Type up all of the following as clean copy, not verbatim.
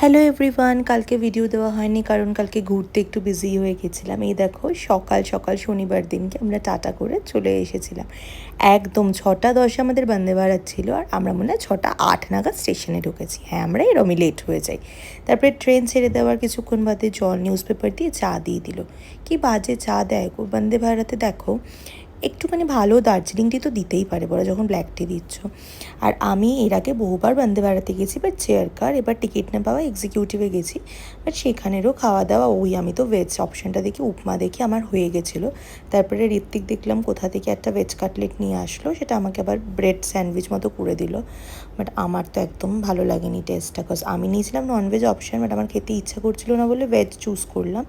Hello everyone, কালকে video দেওয়া হয়নি কারণ কালকে ঘুরতে একটু বিজি হয়ে গেছিলাম। এই দেখো সকাল সকাল শনিবার দিনকে আমরা টাটা করে চলে এসেছিলাম। একদম 6:10 আমাদের বন্দে ভারত ছিল, আর আমরা মনে হয় 6:08 নাগাদ স্টেশনে ঢুকেছি। হ্যাঁ, আমরা এরমই লেট হয়ে যাই। তারপরে ট্রেন ছেড়ে দেওয়ার কিছুক্ষণ বাদে জল নিউজ পেপার দিয়ে চা দিয়ে দিল। কি বাজে চা দেয় গো বন্দে ভারতে। দেখো একটুখানি ভালো দার্জিলিং টি তো দিতেই পারে, বড় যখন ব্ল্যাক টি দিচ্ছ। আর আমি এর আগে বহুবার বন্দে ভারতে গেছি, বাট চেয়ার কার, এবার টিকিট না পাওয়া এক্সিকিউটিভে গেছি। বাট সেখানেরও খাওয়া দাওয়া ওই, আমি তো ভেজ অপশানটা দেখি, উপমা দেখি আমার হয়ে গেছিলো। তারপরে ঋত্বিক দেখলাম কোথা থেকে একটা ভেজ কাটলেট নিয়ে আসলো, সেটা আমাকে আবার ব্রেড স্যান্ডউইচ মতো করে দিল। বাট আমার তো একদম ভালো লাগেনি টেস্টটা, কজ আমি নিয়েছিলাম ননভেজ অপশান, বাট আমার খেতে ইচ্ছা করছিল না বলে ভেজ চুজ করলাম।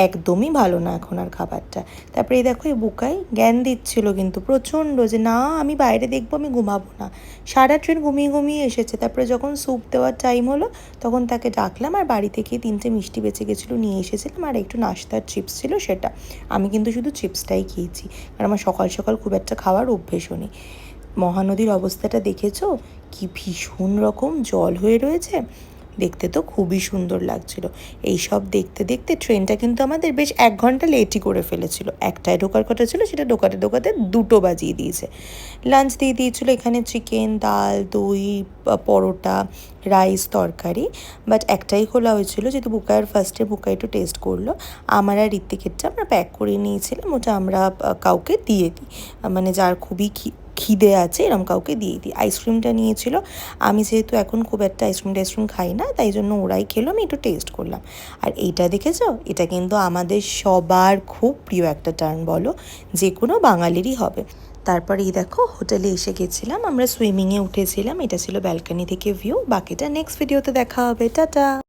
একদমই ভালো না এখন আর খাবারটা। তারপরে এই দেখো এই বুকাই জ্ঞান দিচ্ছিল কিন্তু প্রচণ্ড, যে না আমি বাইরে দেখবো, আমি ঘুমাবো না। সারা ট্রেন ঘুমিয়ে ঘুমিয়ে এসেছে। তারপরে যখন স্যুপ দেওয়ার টাইম হলো তখন তাকে ডাকলাম, আর বাড়ি থেকে 3টে মিষ্টি বেঁচে গেছিলো, নিয়ে এসেছিলাম, আর একটু নাস্তার চিপস ছিল সেটা। আমি কিন্তু শুধু চিপসটাই খেয়েছি, কারণ আমার সকাল সকাল খুব একটা খাওয়ার অভ্যেসও নেই। মহানদীর অবস্থাটা দেখেছো, কি ভীষণ রকম জল হয়ে রয়েছে। দেখতে তো খুবই সুন্দর লাগছিল। এই সব দেখতে দেখতে ট্রেনটা কিন্তু আমাদের বেশ 1 ঘন্টা লেটই করে ফেলেছিল। একটায় ঢোকার কথা ছিল, সেটা ঢোকাতে ঢোকাতে 2টো বাজিয়ে দিয়েছে। লাঞ্চ দিয়ে দিয়েছিলো এখানে চিকেন, ডাল, দই, পরোটা, রাইস, তরকারি। বাট একটাই খোলা হয়েছিল, যেহেতু বুকাইয়ের ফার্স্টে বুকাই একটু টেস্ট করলো। আমার আর ঋত্বিকেরটা আমরা প্যাক করে নিয়েছিলাম, ওটা আমরা কাউকে দিয়ে দিই, মানে যার খুবই খিদে আছে এরম কাউকে দিয়ে দিই। আইসক্রিমটা নিয়েছিল, আমি যেহেতু এখন খুব একটা আইসক্রিম খাই না, তাই জন্য ওরাই খেলো, আমি একটু টেস্ট করলাম। আর এইটা দেখেছো, এটা কিন্তু আমাদের সবার খুব প্রিয় একটা টার্ন, বলো যে কোনো বাঙালিরই হবে। তারপর এই দেখো হোটেলে এসে গেছিলাম, আমরা সুইমিংয়ে উঠেছিলাম, এটা ছিল ব্যালকনি থেকে ভিউ। বাকিটা নেক্সট ভিডিওতে দেখা হবে, টাটা।